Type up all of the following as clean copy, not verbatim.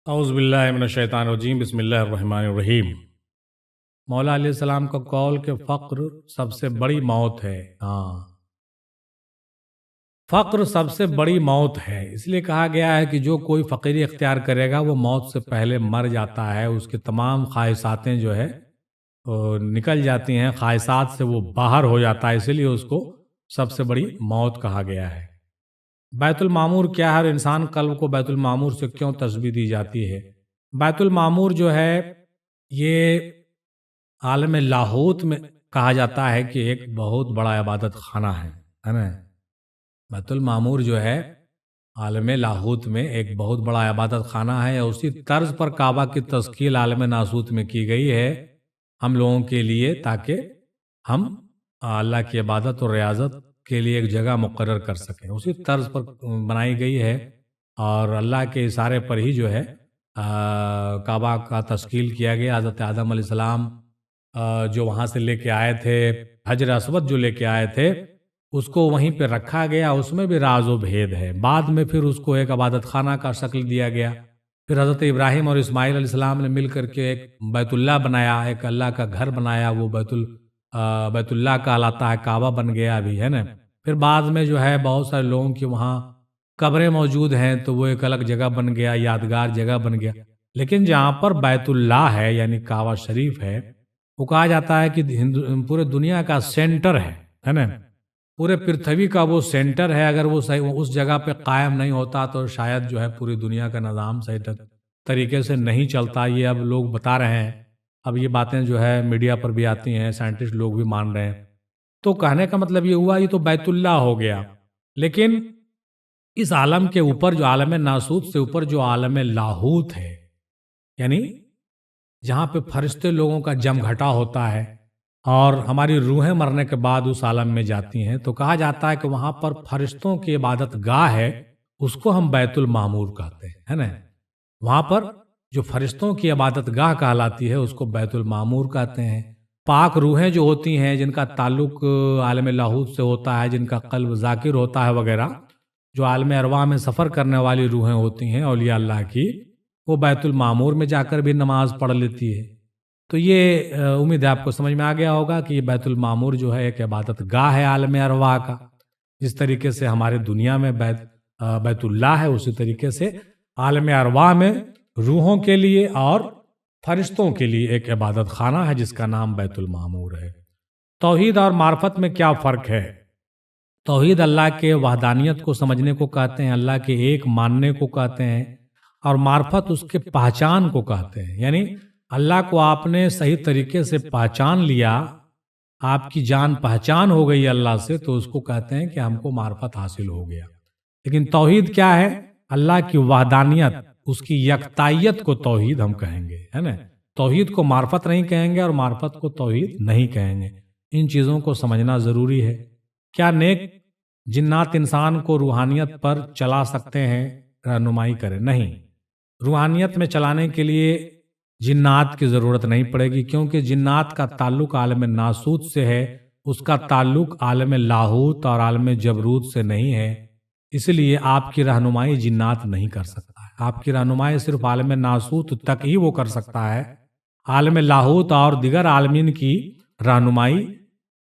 اعوذ باللہ من الشیطان الرجیم، بسم اللہ الرحمن الرحیم۔ مولا علیہ السلام کا قول کہ فقر سب سے بڑی موت ہے۔ فقر سب سے بڑی موت ہے، اس لیے کہا گیا ہے کہ جو کوئی فقیری اختیار کرے گا وہ موت سے پہلے مر جاتا ہے، اس کی تمام خواہشاتیں جو ہے نکل جاتی ہیں، خواہشات سے وہ باہر ہو جاتا ہے، اسی لیے اس کو سب سے بڑی موت کہا گیا ہے۔ بیت المعمور کیا ہے اور انسان قلب کو بیت المعمور سے کیوں تشبیہ دی جاتی ہے؟ بیت المعمور جو ہے یہ عالم لاہوت میں کہا جاتا ہے کہ ایک بہت بڑا عبادت خانہ ہے نا۔ بیت المعمور جو ہے عالم لاہوت میں ایک بہت بڑا عبادت خانہ ہے، اسی طرز پر کعبہ کی تشکیل عالم ناسوت میں کی گئی ہے ہم لوگوں کے لیے، تاکہ ہم اللہ کی عبادت اور ریاضت کے لیے ایک جگہ مقرر کر سکیں، اسی طرز پر بنائی گئی ہے۔ اور اللہ کے اشارے پر ہی جو ہے کعبہ کا تشکیل کیا گیا۔ حضرت آدم علیہ السلام جو وہاں سے لے کے آئے تھے، حجر اسود جو لے کے آئے تھے، اس کو وہیں پہ رکھا گیا، اس میں بھی راز و بھید ہے۔ بعد میں پھر اس کو ایک عبادت خانہ کا شکل دیا گیا، پھر حضرت ابراہیم اور اسماعیل علیہ السلام نے مل کر کے ایک بیت اللہ بنایا، ایک اللہ کا گھر بنایا، وہ بیت اللہ کہلاتا ہے، کعبہ بن گیا ابھی ہے نا۔ پھر بعد میں جو ہے بہت سارے لوگوں کی وہاں قبریں موجود ہیں، تو وہ ایک الگ جگہ بن گیا، یادگار جگہ بن گیا۔ لیکن جہاں پر بیت اللہ ہے یعنی کعبہ شریف ہے، وہ کہا جاتا ہے کہ پورے دنیا کا سینٹر ہے نا، پورے پرتھوی کا وہ سینٹر ہے۔ اگر وہ اس جگہ پہ قائم نہیں ہوتا تو شاید جو ہے پوری دنیا کا نظام صحیح طریقے سے نہیں چلتا۔ یہ اب لوگ بتا رہے ہیں، اب یہ باتیں جو ہے میڈیا پر بھی آتی ہیں، سائنٹسٹ لوگ بھی مان رہے ہیں۔ تو کہنے کا مطلب یہ ہوا یہ تو بیت اللہ ہو گیا، لیکن اس عالم کے اوپر جو عالم ناسوت سے اوپر جو عالم لاہوت ہے، یعنی جہاں پہ فرشتے لوگوں کا جم گھٹا ہوتا ہے اور ہماری روحیں مرنے کے بعد اس عالم میں جاتی ہیں، تو کہا جاتا ہے کہ وہاں پر فرشتوں کی عبادت گاہ ہے، اس کو ہم بیت المعمور کہتے ہیں ہے نا۔ وہاں پر جو فرشتوں کی عبادت گاہ کہلاتی ہے اس کو بیت المعمور کہتے ہیں۔ پاک روحیں جو ہوتی ہیں، جن کا تعلق عالم لاہوت سے ہوتا ہے، جن کا قلب ذاکر ہوتا ہے وغیرہ، جو عالم ارواح میں سفر کرنے والی روحیں ہوتی ہیں اولیاء اللہ کی، وہ بیت المعمور میں جا کر بھی نماز پڑھ لیتی ہے۔ تو یہ امید ہے آپ کو سمجھ میں آ گیا ہوگا کہ یہ بیت المعمور جو ہے ایک عبادت گاہ ہے عالم ارواح کا۔ جس طریقے سے ہمارے دنیا میں بیت اللہ ہے، اسی طریقے سے عالم ارواح میں روحوں کے لیے اور فرشتوں کے لیے ایک عبادت خانہ ہے جس کا نام بیت المعمور ہے۔ توحید اور معرفت میں کیا فرق ہے؟ توحید اللہ کے وحدانیت کو سمجھنے کو کہتے ہیں، اللہ کے ایک ماننے کو کہتے ہیں، اور معرفت اس کے پہچان کو کہتے ہیں۔ یعنی اللہ کو آپ نے صحیح طریقے سے پہچان لیا، آپ کی جان پہچان ہو گئی اللہ سے، تو اس کو کہتے ہیں کہ ہم کو معرفت حاصل ہو گیا۔ لیکن توحید کیا ہے؟ اللہ کی وحدانیت، اس کی یکتائیت کو توحید ہم کہیں گے ہے نا۔ توحید کو معرفت نہیں کہیں گے اور معرفت کو توحید نہیں کہیں گے۔ ان چیزوں کو سمجھنا ضروری ہے۔ کیا نیک جنات انسان کو روحانیت پر چلا سکتے ہیں، رہنمائی کرے؟ نہیں، روحانیت میں چلانے کے لیے جنات کی ضرورت نہیں پڑے گی، کیونکہ جنات کا تعلق عالم ناسوت سے ہے، اس کا تعلق عالم لاہوت اور عالم جبروت سے نہیں ہے۔ اس لیے آپ کی رہنمائی جنات نہیں کر سکتا ہے، آپ کی رہنمائی صرف عالم ناسوت تک ہی وہ کر سکتا ہے۔ عالم لاہوت اور دیگر عالمین کی رہنمائی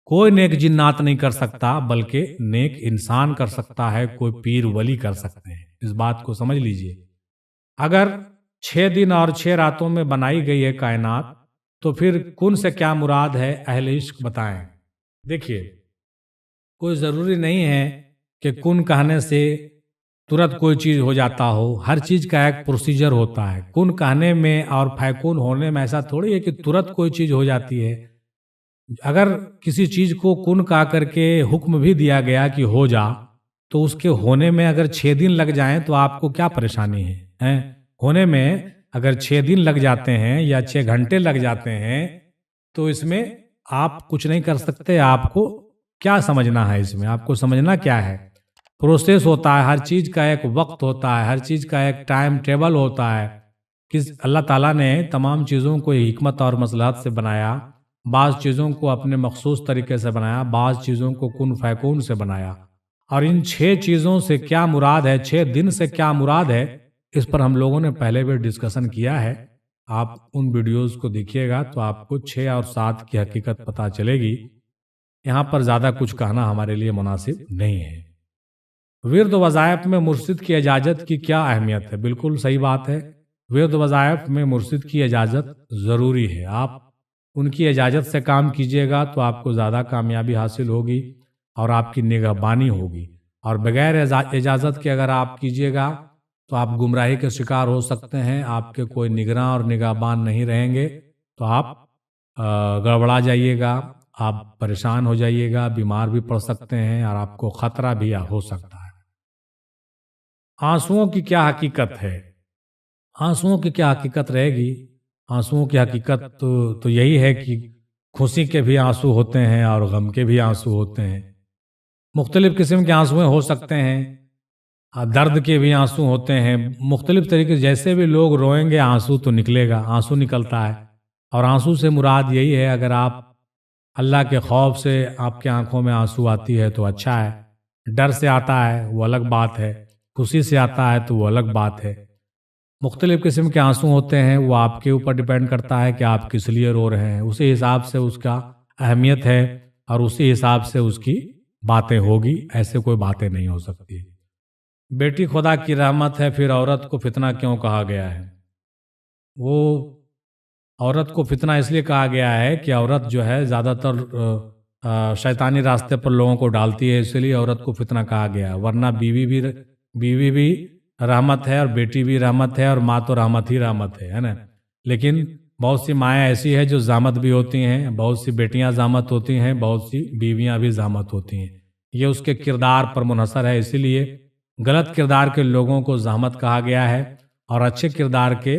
کوئی نیک جنات نہیں کر سکتا، بلکہ نیک انسان کر سکتا ہے، کوئی پیر ولی کر سکتے ہیں۔ اس بات کو سمجھ لیجئے۔ اگر 6 دن اور 6 راتوں میں بنائی گئی ہے کائنات، تو پھر کن سے کیا مراد ہے؟ اہل عشق بتائیں۔ دیکھیے، کوئی ضروری نہیں ہے کہ کن کہنے سے ترت کوئی چیز ہو جاتا ہو، ہر چیز کا ایک پروسیجر ہوتا ہے۔ کن کہنے میں اور فیکون ہونے میں ایسا تھوڑی ہے کہ ترت کوئی چیز ہو جاتی ہے۔ اگر کسی چیز کو کن کہا کر کے حکم بھی دیا گیا کہ ہو جا، تو اس کے ہونے میں اگر 6 دن لگ جائیں تو آپ کو کیا پریشانی ہے؟ ہونے میں اگر 6 دن لگ جاتے ہیں یا 6 گھنٹے لگ جاتے ہیں، تو اس میں آپ کچھ نہیں کر سکتے۔ آپ کو کیا سمجھنا ہے؟ اس میں آپ کو سمجھنا کیا ہے؟ پروسیس ہوتا ہے، ہر چیز کا ایک وقت ہوتا ہے، ہر چیز کا ایک ٹائم ٹیبل ہوتا ہے۔ اللہ تعالیٰ نے تمام چیزوں کو حکمت اور مصلحت سے بنایا، بعض چیزوں کو اپنے مخصوص طریقے سے بنایا، بعض چیزوں کو کن فیکون سے بنایا۔ اور ان 6 چیزوں سے کیا مراد ہے، 6 دن سے کیا مراد ہے، اس پر ہم لوگوں نے پہلے بھی ڈسکشن کیا ہے، آپ ان ویڈیوز کو دیکھیے گا تو آپ کو 6 اور 7 کی حقیقت پتہ چلے گی۔ یہاں پر زیادہ کچھ کہنا ہمارے لیے مناسب نہیں ہے۔ ورد و وظائف میں مرشد کی اجازت کی کیا اہمیت ہے؟ بالکل صحیح بات ہے، ورد و وظائف میں مرشد کی اجازت ضروری ہے۔ آپ ان کی اجازت سے کام کیجیے گا تو آپ کو زیادہ کامیابی حاصل ہوگی اور آپ کی نگہبانی ہوگی، اور بغیر اجازت کے اگر آپ کیجیے گا تو آپ گمراہی کے شکار ہو سکتے ہیں۔ آپ کے کوئی نگراں اور نگہبان نہیں رہیں گے تو آپ گڑبڑا جائیے گا، آپ پریشان ہو جائیے گا، بیمار بھی پڑ سکتے ہیں اور آپ کو خطرہ بھی ہو سکتا ہے۔ آنسوؤں کی کیا حقیقت ہے؟ آنسوؤں کی کیا حقیقت رہے گی؟ آنسوؤں کی حقیقت تو یہی ہے کہ خوشی کے بھی آنسو ہوتے ہیں اور غم کے بھی آنسو ہوتے ہیں۔ مختلف قسم کے آنسویں ہو سکتے ہیں، درد کے بھی آنسو ہوتے ہیں، مختلف طریقے، جیسے بھی لوگ روئیں گے آنسو تو نکلے گا، آنسو نکلتا ہے۔ اور آنسو سے مراد یہی ہے، اگر آپ اللہ کے خوف سے آپ کے آنکھوں میں آنسو آتی ہے تو اچھا ہے، ڈر سے آتا ہے وہ الگ بات ہے، خوشی سے آتا ہے تو وہ الگ بات ہے۔ مختلف قسم کے آنسو ہوتے ہیں، وہ آپ کے اوپر ڈیپینڈ کرتا ہے کہ آپ کس لیے رو رہے ہیں، اسی حساب سے اس کا اہمیت ہے اور اسی حساب سے اس کی باتیں ہوگی، ایسے کوئی باتیں نہیں ہو سکتی۔ بیٹی خدا کی رحمت ہے، پھر عورت کو فتنہ کیوں کہا گیا ہے؟ وہ عورت کو فتنہ اس لیے کہا گیا ہے کہ عورت جو ہے زیادہ تر شیطانی راستے پر لوگوں کو ڈالتی ہے، اس لیے عورت کو فتنہ کہا گیا ہے، ورنہ بیوی بھی رحمت ہے اور بیٹی بھی رحمت ہے اور ماں تو رحمت ہی رحمت ہے نا۔ لیکن بہت سی مائیں ایسی ہیں جو زامت بھی ہوتی ہیں، بہت سی بیٹیاں زامت ہوتی ہیں، بہت سی بیویاں بھی زامت ہوتی ہیں، یہ اس کے کردار پر منحصر ہے۔ اسی لیے غلط کردار کے لوگوں کو زحمت کہا گیا ہے اور اچھے کردار کے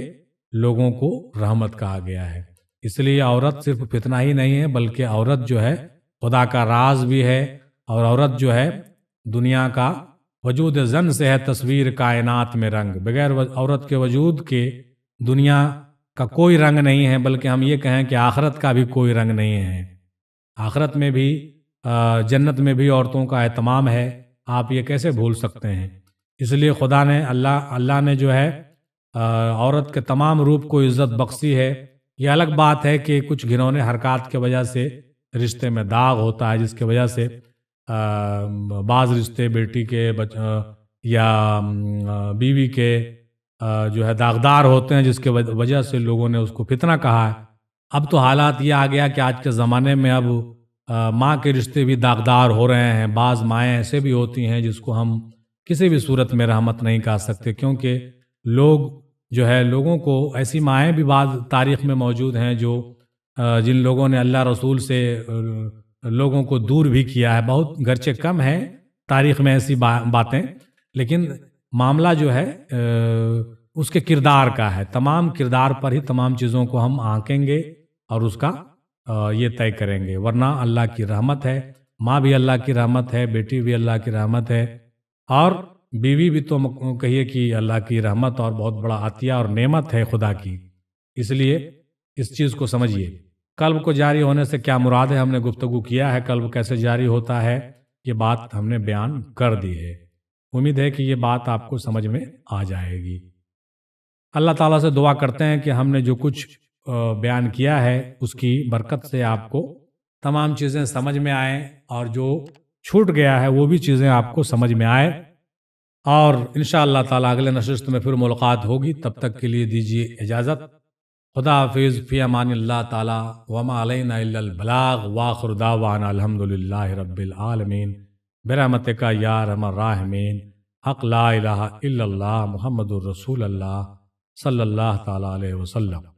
لوگوں کو رحمت کہا گیا ہے۔ اس لیے عورت صرف فتنہ ہی نہیں ہے، بلکہ عورت جو ہے خدا کا راز بھی ہے، اور عورت جو ہے دنیا کا وجود زن سے ہے تصویر کائنات میں رنگ۔ بغیر عورت کے وجود کے دنیا کا کوئی رنگ نہیں ہے، بلکہ ہم یہ کہیں کہ آخرت کا بھی کوئی رنگ نہیں ہے۔ آخرت میں بھی جنت میں بھی عورتوں کا اہتمام ہے، آپ یہ کیسے بھول سکتے ہیں؟ اس لیے خدا نے اللہ نے جو ہے عورت کے تمام روپ کو عزت بخشی ہے۔ یہ الگ بات ہے کہ کچھ گھنونے حرکات کی وجہ سے رشتے میں داغ ہوتا ہے، جس کی وجہ سے بعض رشتے بیٹی کے یا بیوی کے جو ہے داغدار ہوتے ہیں، جس کی وجہ سے لوگوں نے اس کو فتنہ کہا ہے۔ اب تو حالات یہ آ گیا کہ آج کے زمانے میں اب ماں کے رشتے بھی داغدار ہو رہے ہیں۔ بعض مائیں ایسے بھی ہوتی ہیں جس کو ہم کسی بھی صورت میں رحمت نہیں کہہ سکتے، کیونکہ لوگوں کو ایسی مائیں بھی بعض تاریخ میں موجود ہیں جن لوگوں نے اللہ رسول سے لوگوں کو دور بھی کیا ہے۔ بہت گرچہ کم ہے تاریخ میں ایسی باتیں، لیکن معاملہ جو ہے اس کے کردار کا ہے۔ تمام کردار پر ہی تمام چیزوں کو ہم آنکیں گے اور اس کا یہ طے کریں گے، ورنہ اللہ کی رحمت ہے، ماں بھی اللہ کی رحمت ہے، بیٹی بھی اللہ کی رحمت ہے، اور بیوی بھی تو کہیے کہ اللہ کی رحمت اور بہت بڑا عطیہ اور نعمت ہے خدا کی۔ اس لیے اس چیز کو سمجھیے۔ قلب کو جاری ہونے سے کیا مراد ہے؟ ہم نے گفتگو کیا ہے، قلب کیسے جاری ہوتا ہے یہ بات ہم نے بیان کر دی ہے۔ امید ہے کہ یہ بات آپ کو سمجھ میں آ جائے گی۔ اللہ تعالیٰ سے دعا کرتے ہیں کہ ہم نے جو کچھ بیان کیا ہے اس کی برکت سے آپ کو تمام چیزیں سمجھ میں آئیں، اور جو چھوٹ گیا ہے وہ بھی چیزیں آپ کو سمجھ میں آئے، اور انشاءاللہ تعالیٰ اگلے نشست میں پھر ملاقات ہوگی۔ تب تک کے لیے دیجیے اجازت۔ خدا حافظ، فی امان اللہ تعالیٰ، وما علینا الا البلاغ، وآخر دعوانا الحمدللہ رب العالمین، برحمتک یا ارحم الراحمین، حق لا الہ الا اللہ محمد الرسول اللہ صلی اللہ تعالیٰ علیہ وسلم۔